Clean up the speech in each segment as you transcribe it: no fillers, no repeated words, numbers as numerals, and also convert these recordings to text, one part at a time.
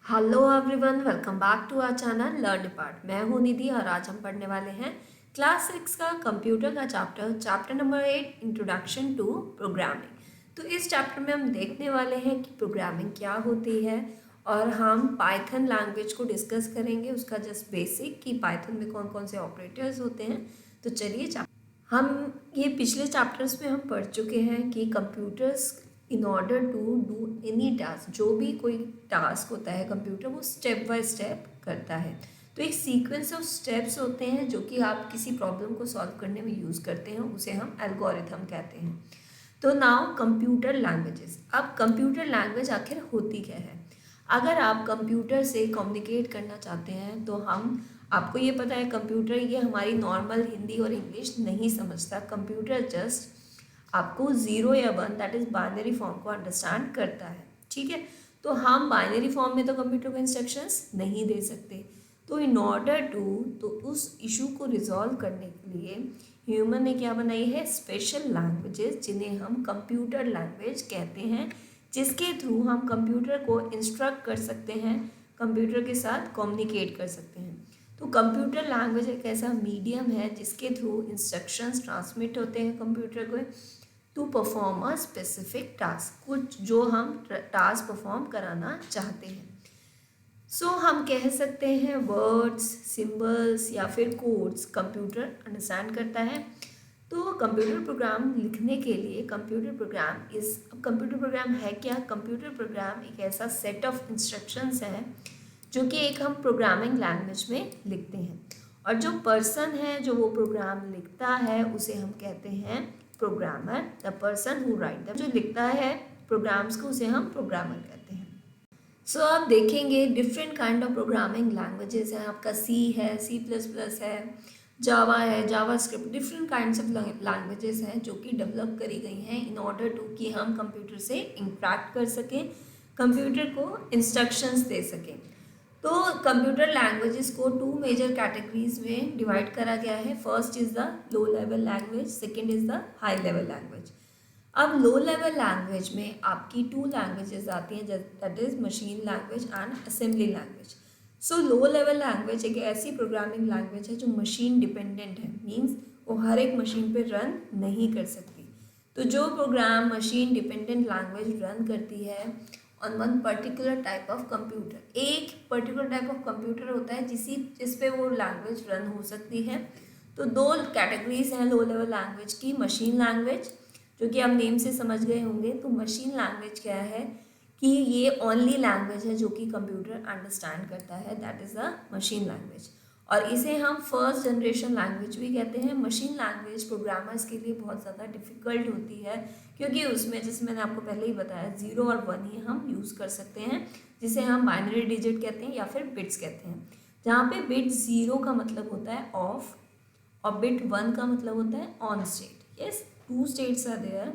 Hello everyone, welcome back to our channel learn part. मैं हूं निधि और आज हम पढ़ने वाले हैं क्लास 6 का कंप्यूटर का chapter number 8 introduction to programming. तो इस चैप्टर में हम देखने वाले हैं कि प्रोग्रामिंग क्या होती है और हम पाइथन लैंग्वेज को डिस्कस करेंगे, उसका जस्ट बेसिक कि पाइथन में कौन कौन से ऑपरेटर्स होते हैं। तो चलिए, हम ये पिछले चैप्टर्स में हम पढ़ चुके हैं कि computers in order to do any task, जो भी कोई टास्क होता है कंप्यूटर वो स्टेप बाय स्टेप करता है। तो एक सीक्वेंस ऑफ स्टेप्स होते हैं जो कि आप किसी प्रॉब्लम को सॉल्व करने में यूज़ करते हैं, उसे हम एल्गोरिथम कहते हैं। तो नाउ कंप्यूटर लैंग्वेजेस। अब कंप्यूटर लैंग्वेज आखिर होती क्या है? अगर आप कंप्यूटर से कम्युनिकेट करना चाहते हैं तो आपको ये पता है कंप्यूटर ये हमारी नॉर्मल हिंदी और इंग्लिश नहीं समझता। कंप्यूटर जस्ट आपको 0 या 1 दैट इज़ बाइनरी फॉर्म को अंडरस्टैंड करता है, ठीक है। तो हम बाइनरी फॉर्म में तो कंप्यूटर को इंस्ट्रक्शंस नहीं दे सकते। तो इन ऑर्डर टू तो उस इशू को रिजॉल्व करने के लिए ह्यूमन ने क्या बनाई है? स्पेशल लैंग्वेजेस, जिन्हें हम कंप्यूटर लैंग्वेज कहते हैं, जिसके थ्रू हम कंप्यूटर को इंस्ट्रक्ट कर सकते हैं, कंप्यूटर के साथ कम्युनिकेट कर सकते हैं। तो कंप्यूटर लैंग्वेज एक ऐसा मीडियम है जिसके थ्रू इंस्ट्रक्शंस ट्रांसमिट होते हैं कंप्यूटर को to perform a specific task, कुछ जो हम टास्क परफॉर्म कराना चाहते हैं। सो हम कह सकते हैं वर्ड्स, सिंबल्स या फिर कोड्स कंप्यूटर अंडरस्टैंड करता है। तो कंप्यूटर प्रोग्राम लिखने के लिए कंप्यूटर प्रोग्राम है क्या? कंप्यूटर प्रोग्राम एक ऐसा सेट ऑफ इंस्ट्रक्शंस है जो कि एक हम प्रोग्रामिंग लैंग्वेज में लिखते हैं, और जो पर्सन है जो वो प्रोग्राम लिखता है उसे हम कहते हैं programmer. The person who right the, जो लिखता है प्रोग्राम्स को, उसे हम प्रोग्रामर कहते हैं। सो आप देखेंगे different kind of programming languages हैं। आपका सी है, C++ है, जावा है, JavaScript, different kinds of languages हैं जो कि डेवलप करी गई हैं इन ऑर्डर टू कि हम कंप्यूटर से इंटरेक्ट कर सकें, कंप्यूटर को इंस्ट्रक्शंस दे सकें। तो कंप्यूटर लैंग्वेजेस को 2 मेजर कैटेगरीज में डिवाइड करा गया है। First is the low level language, second is the high level language. अब लो लेवल लैंग्वेज में आपकी 2 लैंग्वेजेस आती हैं, that is machine language and assembly language. So low level language एक ऐसी प्रोग्रामिंग लैंग्वेज है जो मशीन डिपेंडेंट है, मीन्स वो हर एक मशीन पे रन नहीं कर सकती। तो जो program machine dependent language run करती है on one particular type of computer, एक पर्टिकुलर टाइप ऑफ कंप्यूटर होता है जिस पे वो लैंग्वेज रन हो सकती है। तो 2 कैटेगरीज हैं लो लेवल लैंग्वेज की। मशीन लैंग्वेज, जो कि आप नेम से समझ गए होंगे। तो मशीन लैंग्वेज क्या है कि ये ओनली लैंग्वेज है जो कि कंप्यूटर अंडरस्टैंड करता है, that is the machine language. और इसे हम फर्स्ट जनरेशन लैंग्वेज भी कहते हैं। मशीन लैंग्वेज प्रोग्रामर्स के लिए बहुत ज़्यादा डिफ़िकल्ट होती है क्योंकि उसमें, जैसे मैंने आपको पहले ही बताया, 0 और 1 ही हम यूज़ कर सकते हैं, जिसे हम बाइनरी डिजिट कहते हैं या फिर बिट्स कहते हैं। जहाँ पे बिट 0 का मतलब होता है ऑफ और बिट 1 का मतलब होता है on state. Yes, 2 states are there.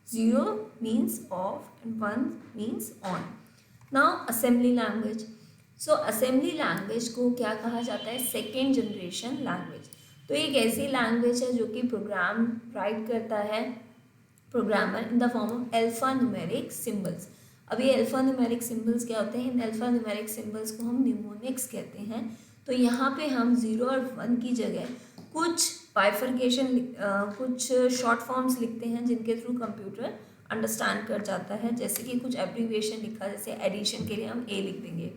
0 means off and 1 means on. Now assembly language. So assembly language को क्या कहा जाता है? Second generation language. तो एक ऐसी लैंग्वेज है जो कि प्रोग्राम राइट करता है programmer in the form of alpha numeric symbols. अब ये अल्फा न्यूमेरिक सिम्बल्स क्या होते हैं? इन अल्फा न्यूमेरिक सिम्बल्स को हम निमोनिक्स कहते हैं। तो यहाँ पे हम 0 और 1 की जगह कुछ बाइफर्केशन, कुछ शॉर्ट फॉर्म्स लिखते हैं जिनके थ्रू कंप्यूटर अंडरस्टैंड कर जाता है। जैसे कि कुछ एब्रीविएशन लिखा, जैसे एडिशन के लिए हम A लिख देंगे,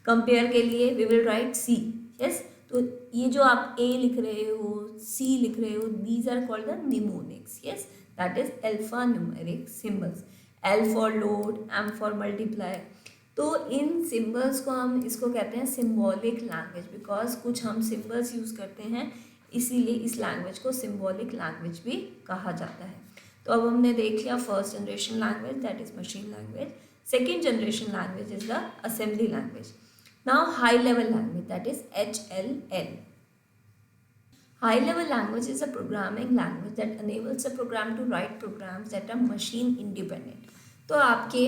कंपेयर के लिए we will write C। Yes, तो ये जो आप A लिख रहे हो, C लिख रहे हो, these are called the mnemonics. Yes, that is alpha numeric symbols. L for load, M for multiply. तो इन सिम्बल्स को हम इसको कहते हैं सिम्बॉलिक लैंग्वेज, बिकॉज कुछ हम सिम्बल्स यूज़ करते हैं, इसीलिए इस लैंग्वेज को सिम्बॉलिक लैंग्वेज भी कहा जाता है। तो अब हमने देख लिया first generation language, that is machine language. Second generation language is the assembly language. Now high level language, that is HLL. High level language is a programming language that enables a program to write programs that are machine independent. तो आपके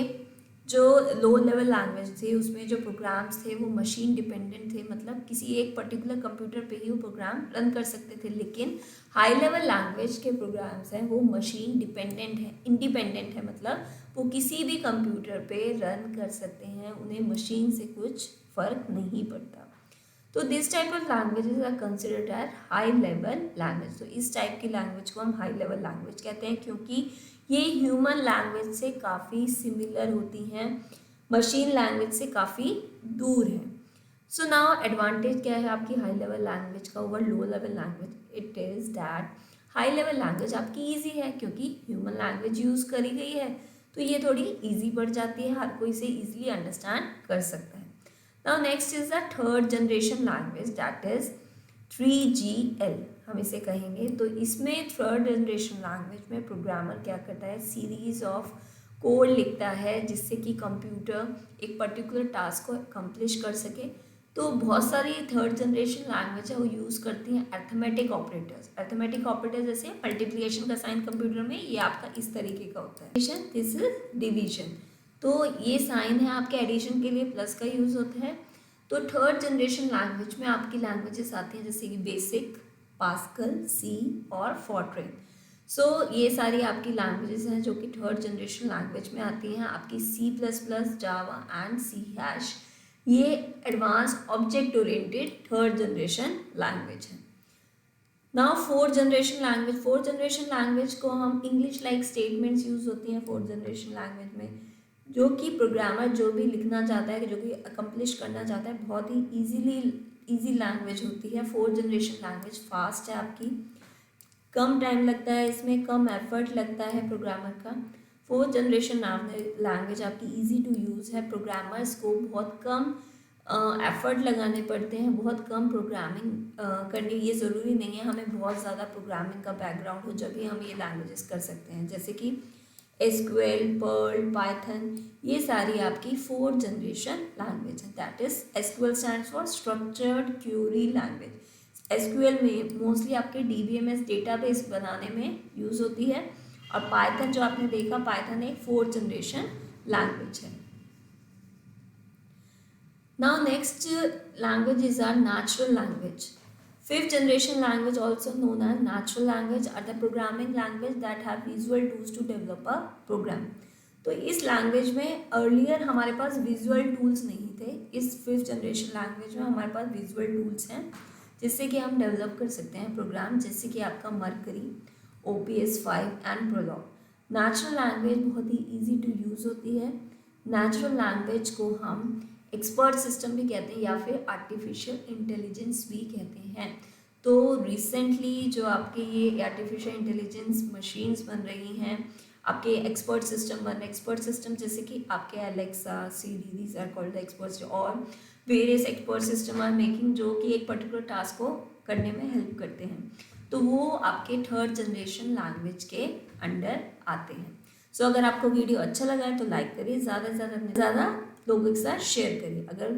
जो low level language थे उसमें जो programmes थे वो machine dependent थे, मतलब किसी एक पर्टिकुलर कंप्यूटर पे ही वो प्रोग्राम रन कर सकते थे। लेकिन हाई लेवल लैंग्वेज के प्रोग्राम्स हैं वो मशीन डिपेंडेंट है, इंडिपेंडेंट है, मतलब वो किसी भी कंप्यूटर पे रन कर सकते हैं, उन्हें मशीन से कुछ फ़र्क नहीं पड़ता। तो this type of languages are considered as high level language. तो इस टाइप की लैंग्वेज को हम हाई लेवल लैंग्वेज कहते हैं, क्योंकि ये ह्यूमन लैंग्वेज से काफ़ी सिमिलर होती हैं, मशीन लैंग्वेज से काफ़ी दूर है। सो नाउ एडवांटेज क्या है आपकी हाई लेवल लैंग्वेज का over low level language? It is that high level language आपकी ईजी है, क्योंकि ह्यूमन लैंग्वेज यूज़ करी गई है, तो ये थोड़ी ईजी पड़ जाती है, हर कोई इसे ईजिली अंडरस्टैंड कर सकता है। Now next is the third generation language, that is 3GL हम इसे कहेंगे। तो इसमें थर्ड जनरेशन लैंग्वेज में प्रोग्रामर क्या करता है, सीरीज ऑफ कोड लिखता है जिससे कि कंप्यूटर एक पर्टिकुलर टास्क को अकम्प्लिश कर सके। तो बहुत सारी थर्ड जनरेशन लैंग्वेज है वो यूज़ करती हैं अर्थमेटिक ऑपरेटर्स। अर्थमेटिक ऑपरेटर्स जैसे मल्टीप्लिकेशन का साइन कंप्यूटर में ये आपका इस तरीके का होता है, दिस इज डिवीजन। तो ये साइन है आपके एडिशन के लिए प्लस का यूज़ होता है। तो थर्ड जनरेशन लैंग्वेज में आपकी लैंग्वेजेस आती हैं जैसे कि बेसिक, पास्कल, सी और फॉर्ट्रेन। सो ये सारी आपकी लैंग्वेजेस हैं जो कि थर्ड जनरेशन लैंग्वेज में आती हैं। आपकी C++, Java and C hash ये advance object oriented third generation language है। Now fourth generation language, fourth generation language को हम इंग्लिश लाइक स्टेटमेंट्स यूज होती हैं फोर्थ जनरेशन लैंग्वेज में, जो कि प्रोग्रामर जो भी लिखना चाहता है, जो भी अकम्प्लिश करना चाहता है, बहुत ही ईजी लैंग्वेज होती है। फोर्थ जनरेशन लैंग्वेज फास्ट है आपकी, कम टाइम लगता है इसमें, कम एफर्ट लगता है प्रोग्रामर का। फोर्थ जनरेशन लैंग्वेज आपकी इजी टू यूज़ है, प्रोग्रामर्स को बहुत कम एफर्ट लगाने पड़ते हैं, बहुत कम प्रोग्रामिंग करनी, ये ज़रूरी नहीं है हमें बहुत ज़्यादा प्रोग्रामिंग का बैकग्राउंड हो जब भी हम ये लैंग्वेजेस कर सकते हैं, जैसे कि SQL, पर्ल, पाइथन, ये सारी आपकी फोर्थ जनरेशन लैंग्वेज है। That is SQL stands for structured Curie language. SQL में मोस्टली आपके DBMS डेटाबेस बनाने में यूज़ होती है, और पाइथन जो आपने देखा, पाइथन एक फोर्थ जनरेशन लैंग्वेज है। Now next languages are natural language. Fifth generation language, also known as natural language, are the programming language that have visual tools to develop a program. तो इस language में earlier हमारे पास visual tools नहीं थे, इस fifth generation language में हमारे पास visual tools हैं जिससे कि हम डेवलप कर सकते हैं प्रोग्राम, जैसे कि आपका Mercury, OPS5 and Prolog. Natural language बहुत ही ईजी टू यूज़ होती है। नेचुरल लैंग्वेज को हम एक्सपर्ट सिस्टम भी कहते हैं या फिर आर्टिफिशियल इंटेलिजेंस भी कहते हैं। तो रिसेंटली जो आपके ये आर्टिफिशियल इंटेलिजेंस मशीन्स बन रही हैं, आपके एक्सपर्ट सिस्टम बन रहे, एक्सपर्ट सिस्टम जैसे कि आपके Alexa, Siri, these are called the experts, और various expert system are making, जो कि एक पर्टिकुलर टास्क को करने में हेल्प करते हैं। तो वो आपके थर्ड जनरेशन लैंग्वेज के अंडर आते हैं। सो अगर आपको वीडियो अच्छा लगा है तो लाइक करिए, ज़्यादा से ज़्यादा लोगों के साथ शेयर करिए। अगर